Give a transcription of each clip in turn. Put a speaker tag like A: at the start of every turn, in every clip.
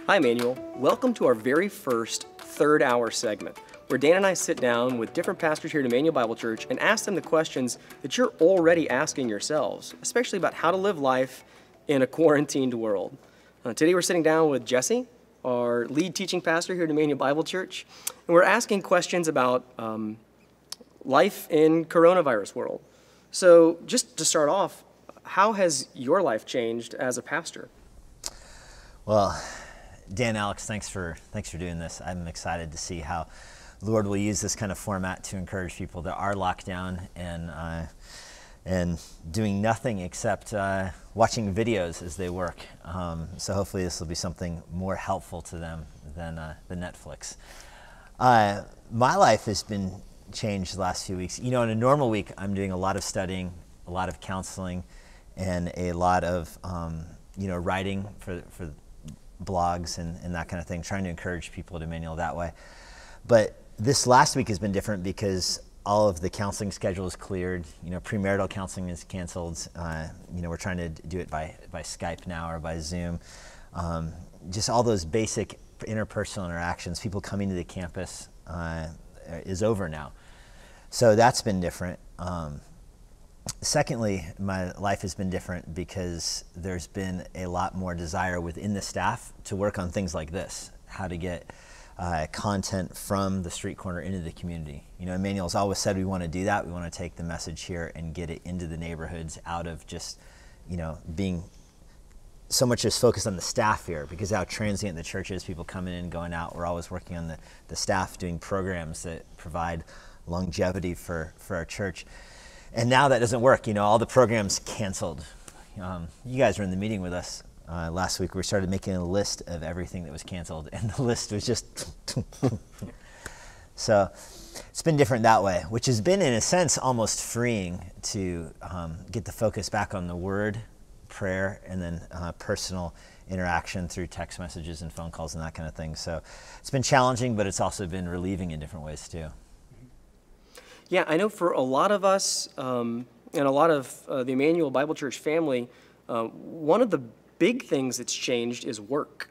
A: Hi, Immanuel. Welcome to our very first third hour segment, where Dan and I sit down with different pastors here at Immanuel Bible Church and ask them the questions that you're already asking yourselves, especially about how to live life in a quarantined world. Today we're sitting down with Jesse, our lead teaching pastor here at Immanuel Bible Church, and we're asking questions about life in coronavirus world. So just to start off, how has your life changed as a pastor?
B: Well, Dan, Alex, thanks for doing this. I'm excited to see how the Lord will use this kind of format to encourage people that are locked down and doing nothing except watching videos as they work. So hopefully this will be something more helpful to them than Netflix. My life has been changed the last few weeks. You know, in a normal week, I'm doing a lot of studying, a lot of counseling, and a lot of writing for blogs and that kind of thing, trying to encourage people to Immanuel that way. But this last week has been different because all of the counseling schedule is cleared. You know, premarital counseling is canceled. We're trying to do it by Skype now or by Zoom. Just all those basic interpersonal interactions, people coming to the campus is over now. So that's been different. Secondly, my life has been different because there's been a lot more desire within the staff to work on things like this, how to get content from the street corner into the community. You know, Immanuel's always said we want to do that. We want to take the message here and get it into the neighborhoods out of just, being so much just focused on the staff here, because how transient the church is, people coming in and going out. We're always working on the staff doing programs that provide longevity for our church. And now that doesn't work. You know, all the programs canceled. You guys were in the meeting with us last week. We started making a list of everything that was canceled, and the list was just so it's been different that way, which has been, in a sense, almost freeing to get the focus back on the Word, prayer, and then personal interaction through text messages and phone calls and that kind of thing. So it's been challenging, but it's also been relieving in different ways too.
A: Yeah, I know for a lot of us and a lot of the Immanuel Bible Church family, one of the big things that's changed is work.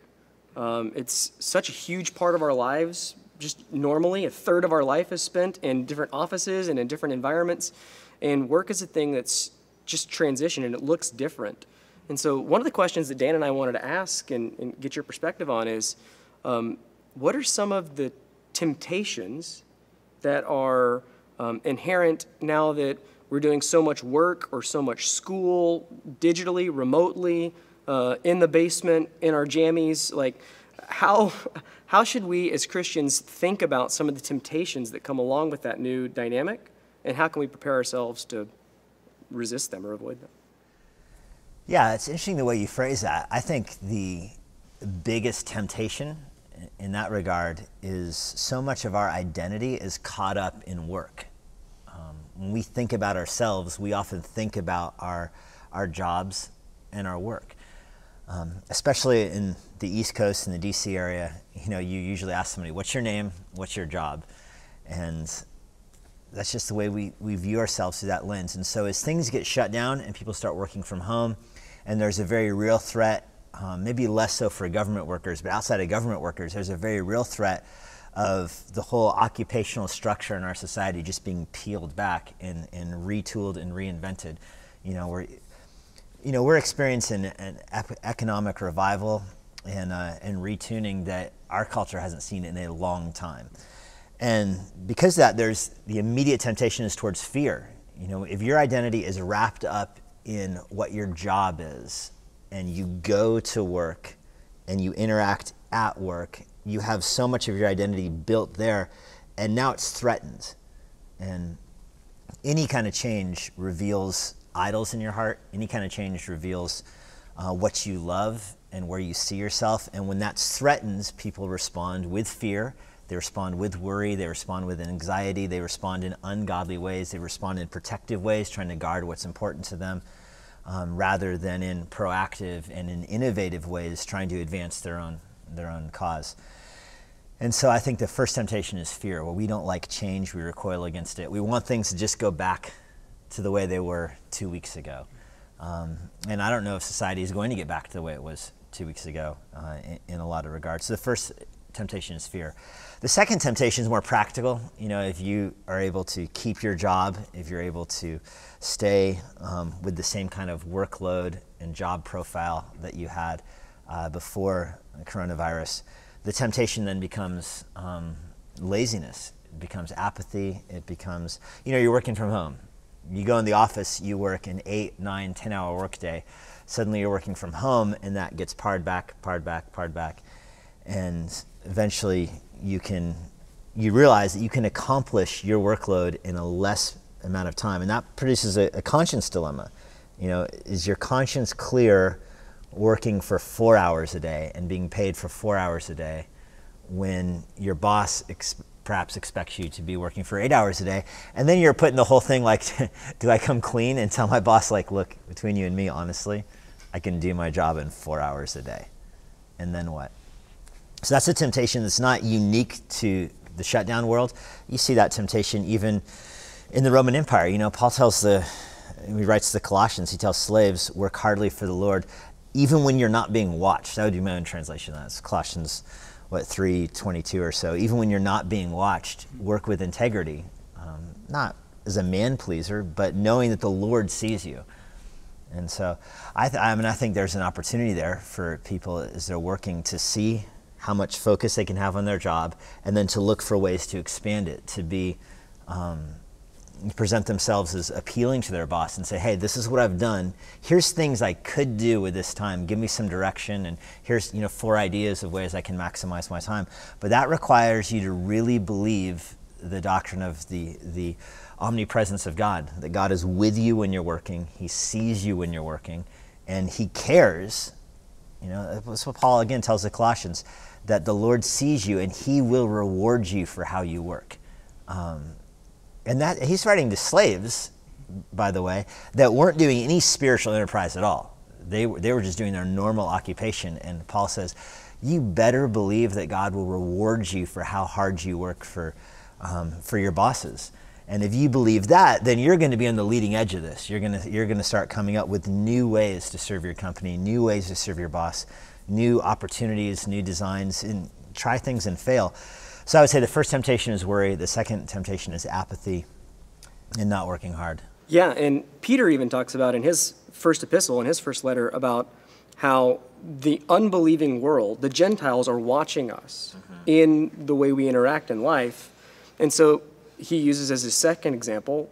A: It's such a huge part of our lives. Just normally, a third of our life is spent in different offices and in different environments. And work is a thing that's just transition, and it looks different. And so one of the questions that Dan and I wanted to ask and get your perspective on is, what are some of the temptations that are inherent now that we're doing so much work or so much school digitally, remotely, in the basement, in our jammies? Like, how should we as Christians think about some of the temptations that come along with that new dynamic, and how can we prepare ourselves to resist them or avoid them?
B: Yeah, it's interesting the way you phrase that. I think the biggest temptation in that regard is so much of our identity is caught up in work. When we think about ourselves, we often think about our jobs and our work. Especially in the East Coast and the DC area, you usually ask somebody, what's your name, what's your job? And that's just the way we view ourselves through that lens. And so as things get shut down and people start working from home, and there's a very real threat, maybe less so for government workers, but outside of government workers, there's a very real threat of the whole occupational structure in our society just being peeled back and retooled and reinvented. We're experiencing an economic revival and retuning that our culture hasn't seen in a long time. And because of that, there's the immediate temptation is towards fear. If your identity is wrapped up in what your job is, and you go to work and you interact at work, you have so much of your identity built there, and now it's threatened. And any kind of change reveals idols in your heart. Any kind of change reveals what you love and where you see yourself. And when that's threatened, people respond with fear. They respond with worry. They respond with anxiety. They respond in ungodly ways. They respond in protective ways, trying to guard what's important to them, rather than in proactive and in innovative ways, trying to advance their own cause. And so I think the first temptation is fear. Well, we don't like change. We recoil against it. We want things to just go back to the way they were 2 weeks ago. And I don't know if society is going to get back to the way it was 2 weeks ago in a lot of regards. So the first temptation is fear. The second temptation is more practical. You know, if you are able to keep your job, if you're able to stay with the same kind of workload and job profile that you had before the coronavirus, the temptation then becomes laziness. It becomes apathy. It becomes, you know, you're working from home. You go in the office, you work an 8, 9, 10-hour workday. Suddenly you're working from home, and that gets pared back, and eventually you realize that you can accomplish your workload in a less amount of time, and that produces a conscience dilemma. You know, is your conscience clear working for 4 hours a day and being paid for 4 hours a day when your boss perhaps expects you to be working for 8 hours a day? And then you're putting the whole thing like, do I come clean and tell my boss, like, look, between you and me, honestly, I can do my job in 4 hours a day. And then what? So that's a temptation that's not unique to the shutdown world. You see that temptation even in the Roman Empire. You know, Paul he writes to the Colossians, he tells slaves, work hardly for the Lord, even when you're not being watched. That would be my own translation of that. It's Colossians 3:22 or so. Even when you're not being watched, work with integrity, not as a man pleaser, but knowing that the Lord sees you. And so I think there's an opportunity there for people as they're working to see how much focus they can have on their job, and then to look for ways to expand it, to be present themselves as appealing to their boss and say, hey, this is what I've done. Here's things I could do with this time. Give me some direction, and here's 4 ideas of ways I can maximize my time. But that requires you to really believe the doctrine of the omnipresence of God, that God is with you when you're working. He sees you when you're working, and he cares. You know, that's what Paul again tells the Colossians, that the Lord sees you and he will reward you for how you work. And that he's writing to slaves, by the way, that weren't doing any spiritual enterprise at all. They were just doing their normal occupation. And Paul says, you better believe that God will reward you for how hard you work for your bosses. And if you believe that, then you're going to be on the leading edge of this. You're going to start coming up with new ways to serve your company, new ways to serve your boss, new opportunities, new designs, and try things and fail. So I would say the first temptation is worry. The second temptation is apathy and not working hard.
A: Yeah, and Peter even talks about in his first epistle, in his first letter, about how the unbelieving world, the Gentiles, are watching us in the way we interact in life. And so he uses as his second example,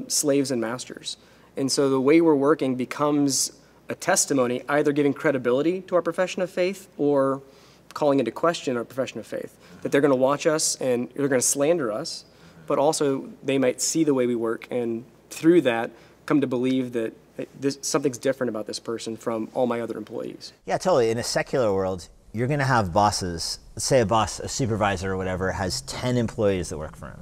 A: slaves and masters. And so the way we're working becomes a testimony, either giving credibility to our profession of faith or calling into question our profession of faith. That they're going to watch us and they're going to slander us, but also they might see the way we work and through that come to believe that something's different about this person from all my other employees.
B: Yeah, totally. In a secular world, you're going to have bosses. Let's say a supervisor or whatever, has 10 employees that work for him.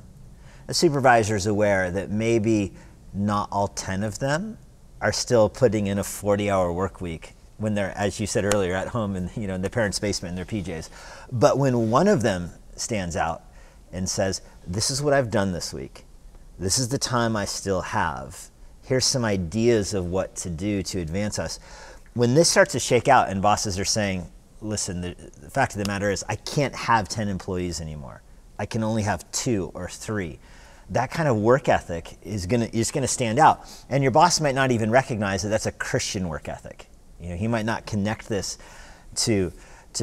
B: The supervisor is aware that maybe not all 10 of them are still putting in a 40-hour work week when they're, as you said earlier, at home in their parents' basement in their PJs. But when one of them stands out and says, this is what I've done this week, this is the time I still have, here's some ideas of what to do to advance us. When this starts to shake out and bosses are saying, listen, the fact of the matter is I can't have 10 employees anymore. I can only have 2 or 3. That kind of work ethic is gonna stand out. And your boss might not even recognize that that's a Christian work ethic. He might not connect this to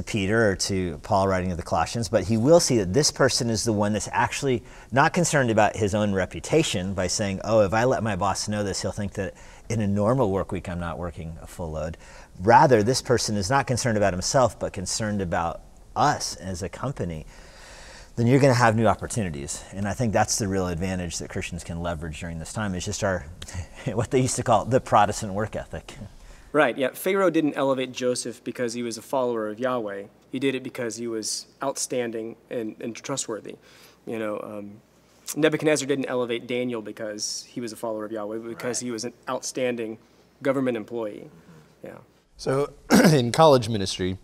B: Peter or to Paul writing to the Colossians, but he will see that this person is the one that's actually not concerned about his own reputation by saying, oh, if I let my boss know this, he'll think that in a normal work week I'm not working a full load. Rather, this person is not concerned about himself, but concerned about us as a company. Then you're going to have new opportunities. And I think that's the real advantage that Christians can leverage during this time, is just our, what they used to call the Protestant work ethic.
A: Right, yeah. Pharaoh didn't elevate Joseph because he was a follower of Yahweh. He did it because he was outstanding and trustworthy. Nebuchadnezzar didn't elevate Daniel because he was a follower of Yahweh, but because he was an outstanding government employee. Yeah.
C: So in college ministry,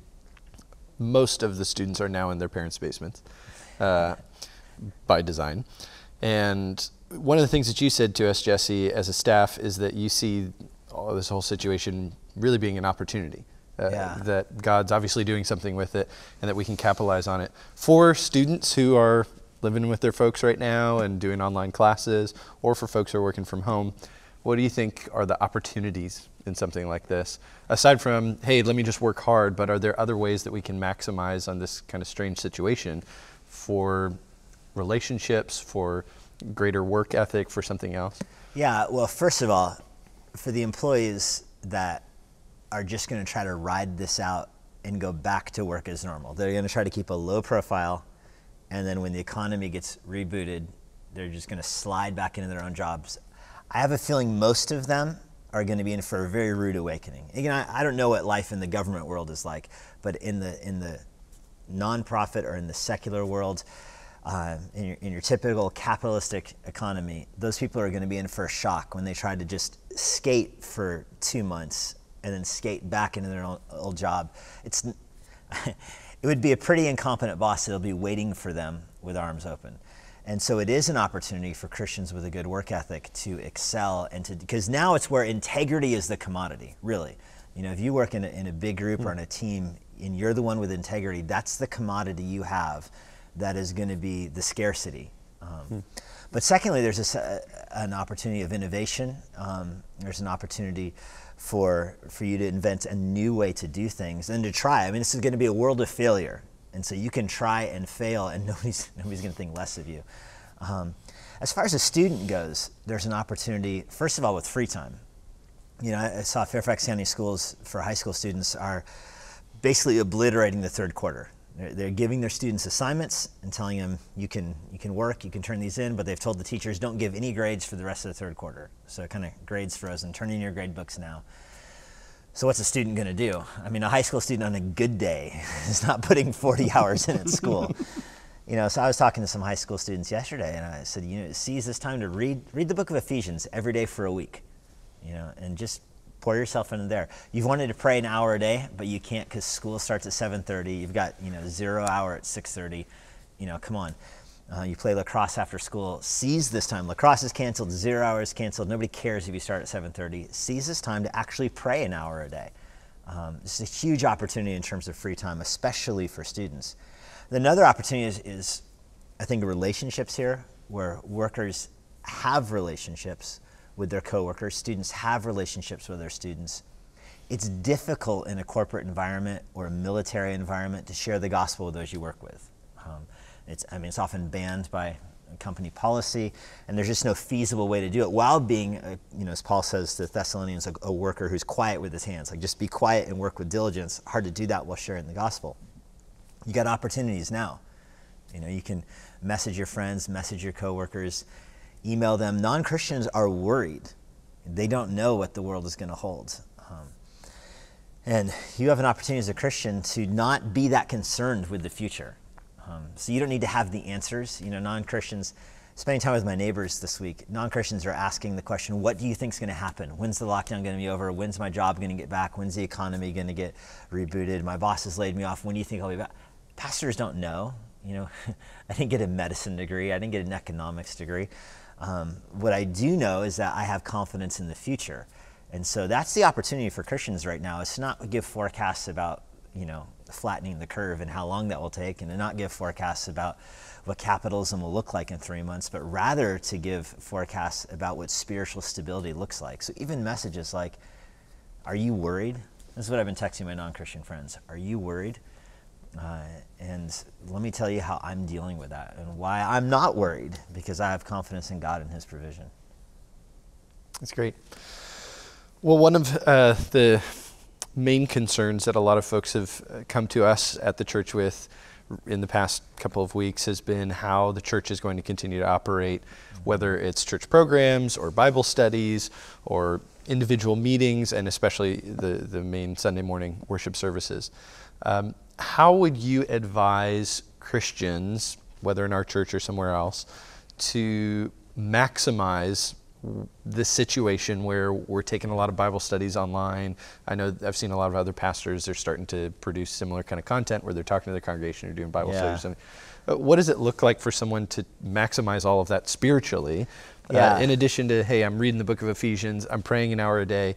C: most of the students are now in their parents' basements by design. And one of the things that you said to us, Jesse, as a staff, is that you see this whole situation really being an opportunity that God's obviously doing something with it and that we can capitalize on it. For students who are living with their folks right now and doing online classes, or for folks who are working from home, what do you think are the opportunities in something like this? Aside from, hey, let me just work hard, but are there other ways that we can maximize on this kind of strange situation for relationships, for greater work ethic, for something else?
B: Yeah, well, first of all, for the employees that are just going to try to ride this out and go back to work as normal, they're going to try to keep a low profile, and then when the economy gets rebooted, they're just going to slide back into their own jobs. I have a feeling most of them are going to be in for a very rude awakening. Again, I don't know what life in the government world is like, but in the nonprofit or in the secular world, in your typical capitalistic economy, those people are going to be in for a shock when they try to just skate for 2 months and then skate back into their old job. It would be a pretty incompetent boss that'll be waiting for them with arms open. And so it is an opportunity for Christians with a good work ethic to excel, and because now it's where integrity is the commodity, really. You know, if you work in a big group or in a team and you're the one with integrity, that's the commodity you have that is going to be the scarcity. But secondly, there's an opportunity of innovation. There's an opportunity for you to invent a new way to do things and to try. I mean, this is going to be a world of failure. And so you can try and fail and nobody's going to think less of you. As far as a student goes, there's an opportunity, first of all, with free time. You know, I saw Fairfax County schools for high school students are basically obliterating the third quarter. They're giving their students assignments and telling them you can work, you can turn these in, but they've told the teachers don't give any grades for the rest of the third quarter. So kind of grades frozen, turn in your grade books now. So what's a student going to do? I mean, a high school student on a good day is not putting 40 hours in at school. You know, so I was talking to some high school students yesterday, and I said, you know, seize this time to read the book of Ephesians every day for a week, you know, and just pour yourself into there. You've wanted to pray an hour a day, but you can't because school starts at 7:30. You've got, you know, 0 hour at 6:30. You know, come on. You play lacrosse after school. Seize this time. Lacrosse is canceled. 0 hours canceled. Nobody cares if you start at 7:30. Seize this time to actually pray an hour a day. It's a huge opportunity in terms of free time, especially for students. Another opportunity is, I think, relationships here, where workers have relationships with their coworkers. Students have relationships with their students. It's difficult in a corporate environment or a military environment to share the gospel with those you work with. It's often banned by company policy, and there's just no feasible way to do it while being, you know, as Paul says to Thessalonians, a worker who's quiet with his hands. Like, just be quiet and work with diligence. Hard to do that while sharing the gospel. You got opportunities now. You know, you can message your friends, message your coworkers, email them. Non-Christians are worried. They don't know what the world is going to hold. And you have an opportunity as a Christian to not be that concerned with the future. So you don't need to have the answers. You know, non-Christians, spending time with my neighbors this week, non-Christians are asking the question, what do you think is going to happen? When's the lockdown going to be over? When's my job going to get back? When's the economy going to get rebooted? My boss has laid me off. When do you think I'll be back? Pastors don't know. You know, I didn't get a medicine degree. I didn't get an economics degree. What I do know is that I have confidence in the future. And so that's the opportunity for Christians right now, is to not give forecasts about, you know, flattening the curve and how long that will take, and to not give forecasts about what capitalism will look like in 3 months, but rather to give forecasts about what spiritual stability looks like. So even messages like, are you worried? This is what I've been texting my non-Christian friends. Are you worried? And let me tell you how I'm dealing with that and why I'm not worried, because I have confidence in God and His provision.
C: That's great. Well, one of the main concerns that a lot of folks have come to us at the church with in the past couple of weeks has been how the church is going to continue to operate, whether it's church programs or Bible studies or individual meetings, and especially the main Sunday morning worship services. How would you advise Christians, whether in our church or somewhere else, to maximize this situation where we're taking a lot of Bible studies online? I know I've seen a lot of other pastors, they're starting to produce similar kind of content where they're talking to their congregation or doing Bible studies. What does it look like for someone to maximize all of that spiritually
B: Yeah.
C: In addition to, hey, I'm reading the book of Ephesians, I'm praying an hour a day.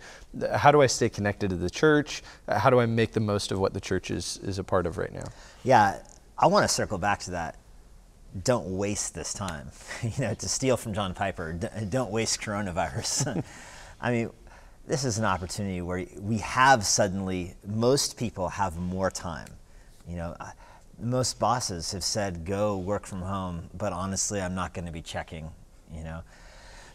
C: How do I stay connected to the church? How do I make the most of what the church is a part of right now?
B: Yeah, I want to circle back to that. Don't waste this time. To steal from John Piper, don't waste coronavirus. I mean, this is an opportunity where we have suddenly, most people have more time. Most bosses have said, go work from home, but honestly, I'm not going to be checking,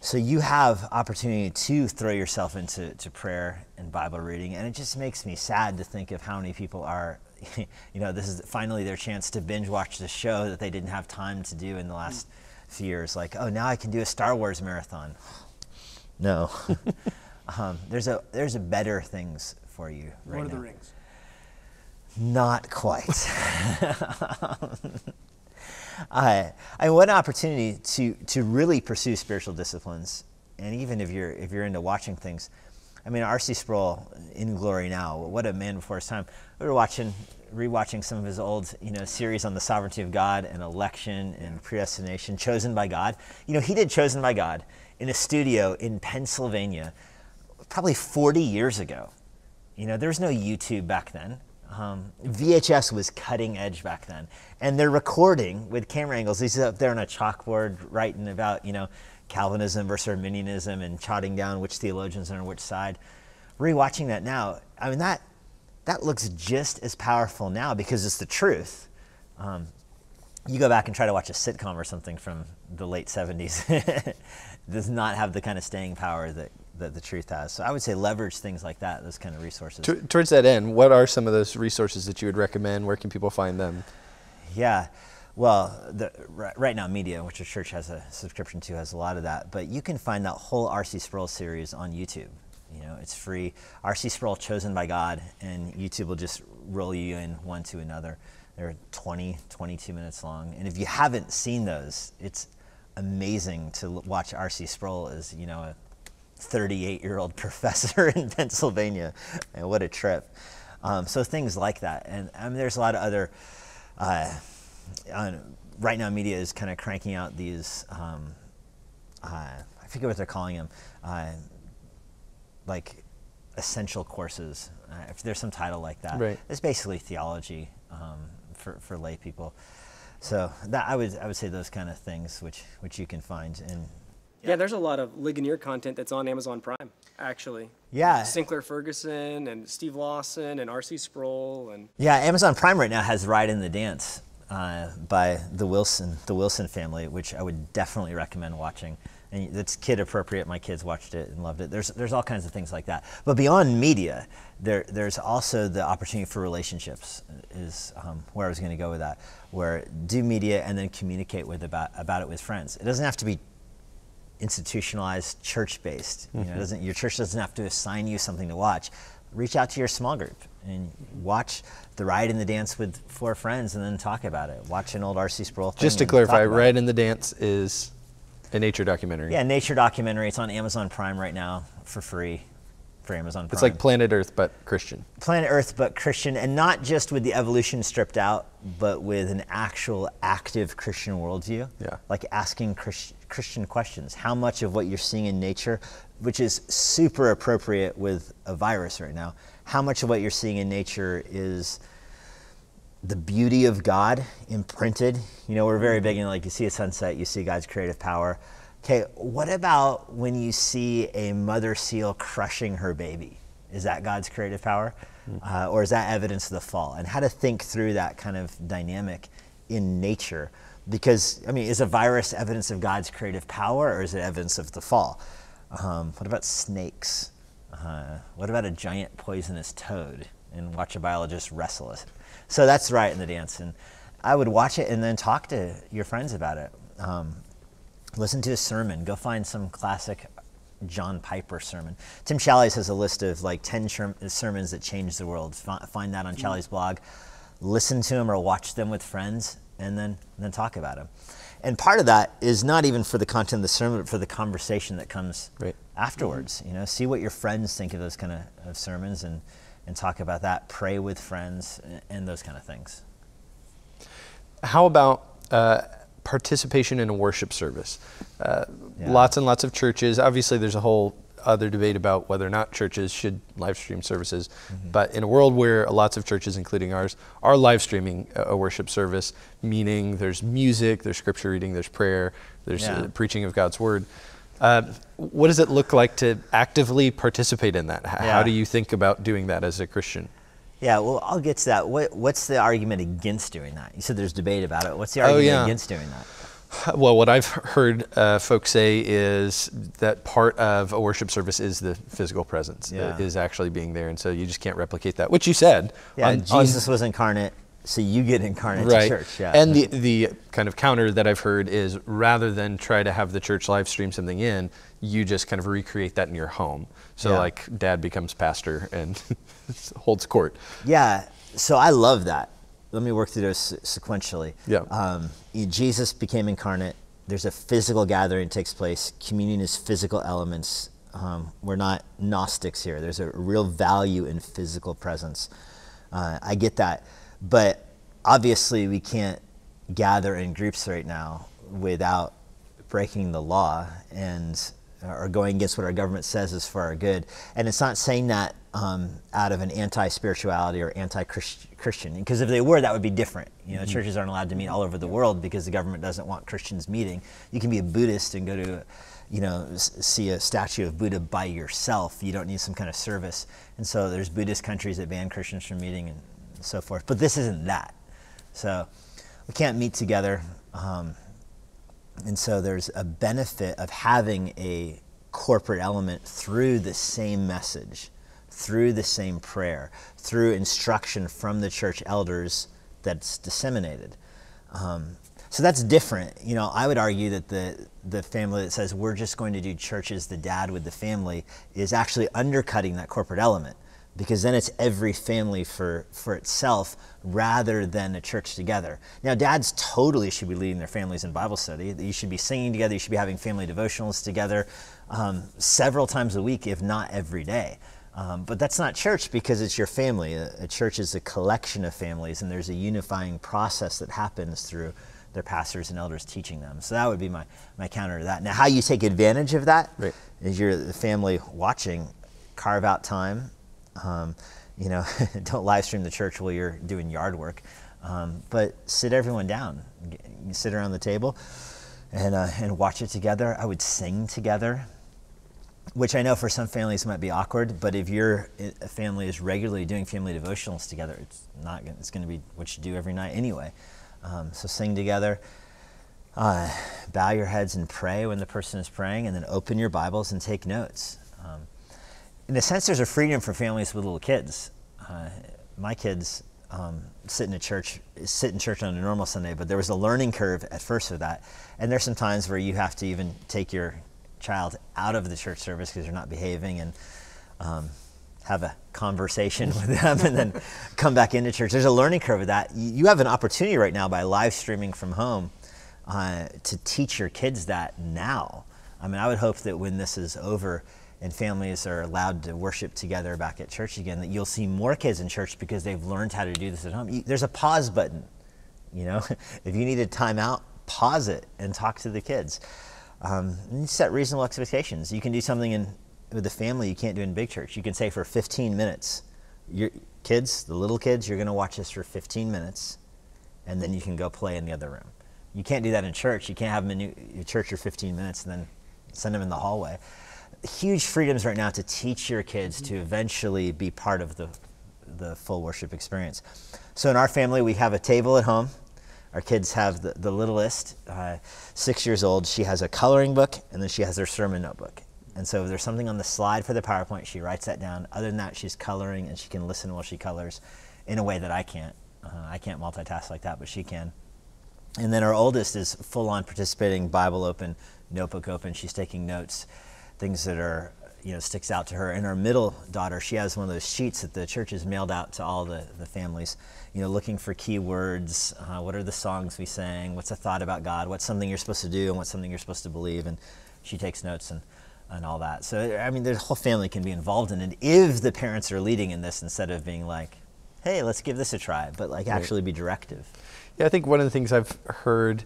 B: So you have opportunity to throw yourself into prayer and Bible reading, and it just makes me sad to think of how many people are, this is finally their chance to binge watch the show that they didn't have time to do in the last few years. Like, oh, now I can do a Star Wars marathon. No. There's a better things for you right now.
A: Lord of the Rings.
B: Not quite. What an opportunity to really pursue spiritual disciplines, and even if you're into watching things. I mean, R.C. Sproul, In Glory Now, what a man before his time. We were rewatching some of his old, series on the sovereignty of God and election and predestination, chosen by God. He did Chosen by God in a studio in Pennsylvania, probably 40 years ago. There was no YouTube back then. VHS was cutting edge back then. And they're recording with camera angles. He's up there on a chalkboard writing about, Calvinism versus Arminianism and jotting down which theologians are on which side. Rewatching that now, I mean, that looks just as powerful now because it's the truth. You go back and try to watch a sitcom or something from the late 70s. It does not have the kind of staying power that the truth has. So I would say leverage things like that, those kind of resources.
C: Towards that end, what are some of those resources that you would recommend? Where can people find them?
B: Yeah, well, Right Now Media, which the church has a subscription to, has a lot of that. But you can find that whole R.C. Sproul series on YouTube. It's free. R.C. Sproul, Chosen by God, and YouTube will just roll you in one to another. They're 20, 22 minutes long. And if you haven't seen those, it's amazing to watch R.C. Sproul as, a 38-year-old professor in Pennsylvania. And what a trip. So things like that. And I mean, there's a lot of other, Right Now Media is kind of cranking out these, I forget what they're calling them, like essential courses. If there's some title like that.
C: Right.
B: It's basically theology for lay people. So that I would say those kind of things which you can find. And
A: yeah, there's a lot of Ligonier content that's on Amazon Prime, actually.
B: Yeah.
A: Sinclair Ferguson and Steve Lawson and R.C. Sproul and
B: yeah, Amazon Prime right now has Ride in the Dance by the Wilson family, which I would definitely recommend watching. And it's kid appropriate. My kids watched it and loved it. There's all kinds of things like that. But beyond media, there's also the opportunity for relationships is where I was going to go with that. Where do media and then communicate about it with friends. It doesn't have to be institutionalized, church-based. Your church doesn't have to assign you something to watch. Reach out to your small group and watch the Ride in the Dance with 4 friends and then talk about it. Watch an old R.C. Sproul thing.
C: Just to clarify, Ride in the Dance is a nature documentary.
B: Yeah, nature documentary. It's on Amazon Prime right now for free for Amazon Prime.
C: It's like Planet Earth, but Christian.
B: Planet Earth, but Christian, and not just with the evolution stripped out, but with an actual active Christian worldview.
C: Yeah.
B: Like asking Christian questions. How much of what you're seeing in nature, which is super appropriate with a virus right now, how much of what you're seeing in nature is the beauty of God imprinted? We're very big in, like, you see a sunset, you see God's creative power. Okay, what about when you see a mother seal crushing her baby? Is that God's creative power? Or is that evidence of the fall? And how to think through that kind of dynamic in nature. Because, I mean, is a virus evidence of God's creative power, or is it evidence of the fall? What about snakes? What about a giant poisonous toad? And watch a biologist wrestle it. So that's Right in the Dance. And I would watch it and then talk to your friends about it. Listen to a sermon. Go find some classic John Piper sermon. Tim Challies has a list of like 10 sermons that changed the world. Find that on Challies' blog. Listen to them or watch them with friends, and then talk about them. And part of that is not even for the content of the sermon, but for the conversation that comes afterwards. See what your friends think of those kind of sermons, and talk about that. Pray with friends and those kind of things.
C: How about participation in a worship service. Lots and lots of churches. Obviously, there's a whole other debate about whether or not churches should live stream services. But in a world where lots of churches, including ours, are live streaming a worship service, meaning there's music, there's scripture reading, there's prayer, there's preaching of God's word. What does it look like to actively participate in that? How do you think about doing that as a Christian?
B: Yeah, well, I'll get to that. What's the argument against doing that? You said there's debate about it. What's the argument against doing that?
C: Well, what I've heard folks say is that part of a worship service is the physical presence, is actually being there, and so you just can't replicate that, which you said.
B: Yeah, Jesus was incarnate, so you get incarnate to church. Yeah.
C: And the kind of counter that I've heard is rather than try to have the church live stream something in, you just kind of recreate that in your home. So like dad becomes pastor and holds court. Yeah,
B: so I love that. Let me work through those sequentially. Jesus became incarnate. There's a physical gathering that takes place. Communion is physical elements. We're not Gnostics here. There's a real value in physical presence. I get that. But obviously we can't gather in groups right now without breaking the law and or going against what our government says is for our good. And it's not saying that out of an anti-spirituality or anti-Christian, because if they were, that would be different. You know, churches aren't allowed to meet all over the world because the government doesn't want Christians meeting. You can be a Buddhist and go to, you know, see a statue of Buddha by yourself. You don't need some kind of service. And so there's Buddhist countries that ban Christians from meeting and so forth. But this isn't that. So we can't meet together. And so there's a benefit of having a corporate element through the same message, through the same prayer, through instruction from the church elders that's disseminated. So that's different. You know, I would argue that the family that says we're just going to do church as the dad with the family is actually undercutting that corporate element, because then it's every family for itself rather than a church together. Now, dads totally should be leading their families in Bible study. You should be singing together. You should be having family devotionals together several times a week, if not every day. But that's not church because it's your family. A church is a collection of families, and there's a unifying process that happens through their pastors and elders teaching them. So that would be my counter to that. Now, how you take advantage of that is you're the family watching, carve out time. You know, don't live stream the church while you're doing yard work, but sit everyone down. You sit around the table and watch it together. I would sing together, which I know for some families might be awkward, but if your family is regularly doing family devotionals together, it's going to be what you do every night anyway. So sing together, bow your heads and pray when the person is praying, and then open your Bibles and take notes. In a sense, there's a freedom for families with little kids. My kids sit in church on a normal Sunday, but there was a learning curve at first for that. And there's some times where you have to even take your child out of the church service because they're not behaving, and have a conversation with them and then come back into church. There's a learning curve with that. You have an opportunity right now by live streaming from home to teach your kids that now. I mean, I would hope that when this is over and families are allowed to worship together back at church again, that you'll see more kids in church because they've learned how to do this at home. There's a pause button, you know? If you need a timeout, pause it and talk to the kids. And you set reasonable expectations. You can do something with the family you can't do in big church. You can say for 15 minutes, your kids, the little kids, you're gonna watch this for 15 minutes, and then you can go play in the other room. You can't do that in church. You can't have them in your church for 15 minutes and then send them in the hallway. Huge freedoms right now to teach your kids to eventually be part of the full worship experience. So in our family, we have a table at home. Our kids have the littlest, 6 years old. She has a coloring book, and then she has her sermon notebook. And so if there's something on the slide for the PowerPoint, she writes that down. Other than that, she's coloring, and she can listen while she colors in a way that I can't. I can't multitask like that, but she can. And then our oldest is full-on participating, Bible open, notebook open. She's taking notes, things that are, you know, sticks out to her. And our middle daughter, she has one of those sheets that the church has mailed out to all the families, you know, looking for key words. What are the songs we sang? What's a thought about God? What's something you're supposed to do and what's something you're supposed to believe? And she takes notes and all that. So, I mean, the whole family can be involved in it if the parents are leading in this instead of being like, hey, let's give this a try, but like actually be directive.
C: Yeah, I think one of the things I've heard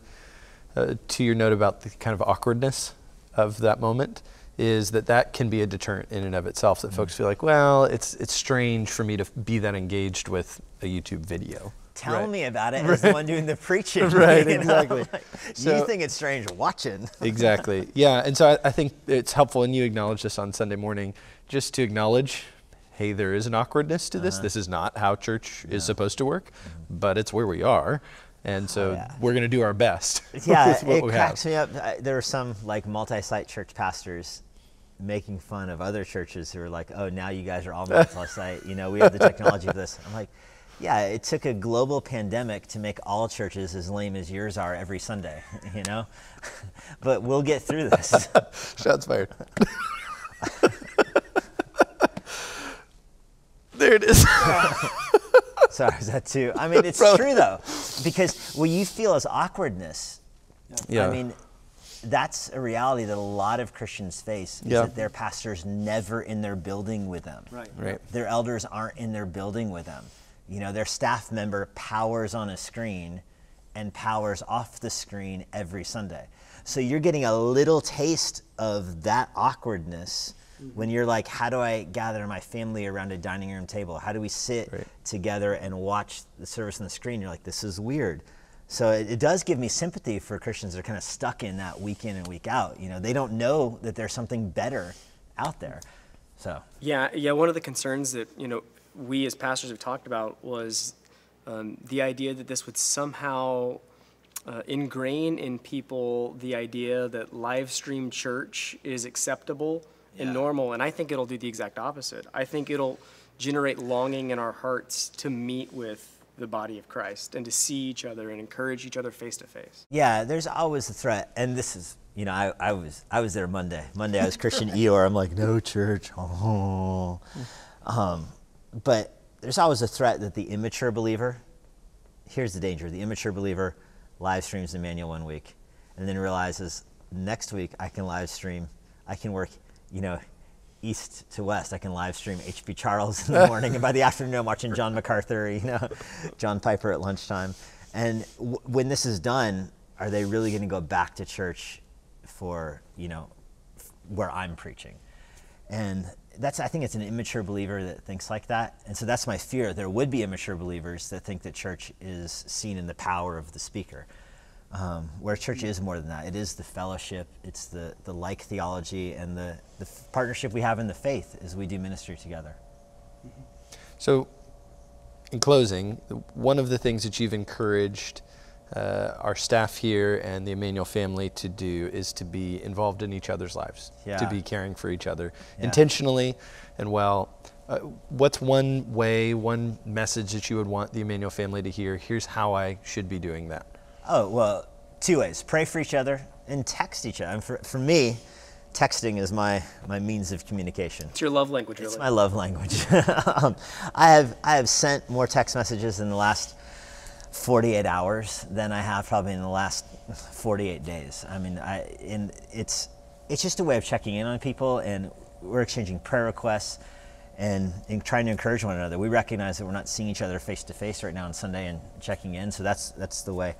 C: to your note about the kind of awkwardness of that moment, is that can be a deterrent in and of itself, that folks feel like, well, it's strange for me to be that engaged with a YouTube video.
B: Tell me about it as the one doing the preaching.
C: Right,
B: you know?
C: exactly.
B: Like,
C: So-
B: you think it's strange watching.
C: Exactly. Yeah. And so I think it's helpful, and you acknowledge this on Sunday morning, just to acknowledge, hey, there is an awkwardness to this. This is not how church is supposed to work, but it's where we are. And so we're going to do our best.
B: Yeah,
C: with what
B: it
C: we
B: cracks
C: have.
B: me up. There were some like multi-site church pastors making fun of other churches who are like, oh, now you guys are all multi-site. You know, we have the technology for this. I'm like, yeah, it took a global pandemic to make all churches as lame as yours are every Sunday, you know? But we'll get through this.
C: Shots fired. There it is.
B: Sorry, is that too? I mean, it's true though, because what you feel is awkwardness.
C: Yeah.
B: I mean, that's a reality that a lot of Christians face, is that their pastor's never in their building with them.
C: Right.
B: Their elders aren't in their building with them. You know, their staff member powers on a screen and powers off the screen every Sunday. So you're getting a little taste of that awkwardness when you're like, how do I gather my family around a dining room table? How do we sit together and watch the service on the screen? You're like, this is weird. So it does give me sympathy for Christians that are kind of stuck in that week in and week out. You know, they don't know that there's something better out there. So
A: Yeah. One of the concerns that, we as pastors have talked about was the idea that this would somehow ingrain in people the idea that live stream church is acceptable and normal. And I think it'll do the exact opposite. I think it'll generate longing in our hearts to meet with the body of Christ and to see each other and encourage each other face to face.
B: yeah, there's always a threat. And this is, I was there Monday. Monday I was Christian Eeyore. I'm like, no church. Oh. But there's always a threat that the immature believer, here's the danger, the immature believer live streams Immanuel one week and then realizes next week I can live stream, I can work, east to west. I can live stream H.B. Charles in the morning, and by the afternoon I'm watching John MacArthur, John Piper at lunchtime. And when this is done, are they really going to go back to church for, where I'm preaching? And I think it's an immature believer that thinks like that. And so that's my fear. There would be immature believers that think that church is seen in the power of the speaker. Where church is more than that. It is the fellowship, it's the like theology, and the partnership we have in the faith as we do ministry together.
C: So, in closing, one of the things that you've encouraged our staff here and the Immanuel family to do is to be involved in each other's lives, to be caring for each other intentionally and well. What's one way, one message that you would want the Immanuel family to hear? Here's how I should be doing that.
B: Oh, well, two ways. Pray for each other and text each other. And for me, texting is my means of communication.
A: It's your love language, really.
B: It's my love language. I have sent more text messages in the last 48 hours than I have probably in the last 48 days. I mean, it's just a way of checking in on people, and we're exchanging prayer requests and trying to encourage one another. We recognize that we're not seeing each other face to face right now on Sunday and checking in, so that's the way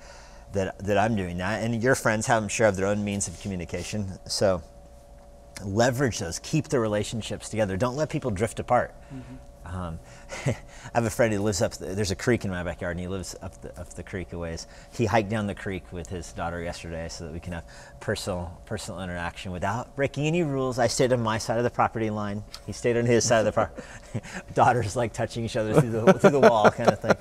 B: that I'm doing that. And your friends I'm sure have their own means of communication. So leverage those, keep the relationships together. Don't let people drift apart. I have a friend who lives there's a creek in my backyard, and he lives up the creek a ways. He hiked down the creek with his daughter yesterday so that we can have personal interaction without breaking any rules. I stayed on my side of the property line. He stayed on his side of the property. Daughters like touching each other through the wall kind of thing.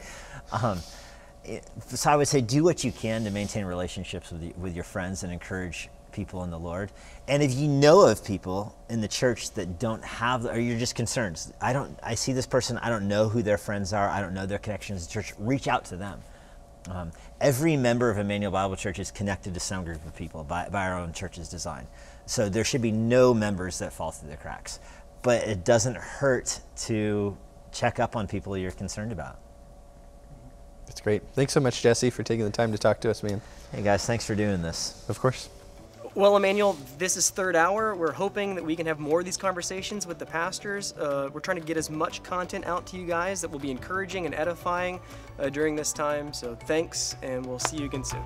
B: So I would say do what you can to maintain relationships with your friends and encourage people in the Lord. And if you know of people in the church that don't have, or you're just concerned, I see this person, I don't know who their friends are, I don't know their connections to church, reach out to them. Every member of Immanuel Bible Church is connected to some group of people by our own church's design. So there should be no members that fall through the cracks. But it doesn't hurt to check up on people you're concerned about.
C: That's great. Thanks so much, Jesse, for taking the time to talk to us, man.
B: Hey guys, thanks for doing this.
C: Of course.
A: Well, Immanuel, this is third hour. We're hoping that we can have more of these conversations with the pastors. We're trying to get as much content out to you guys that will be encouraging and edifying during this time. So thanks, and we'll see you again soon.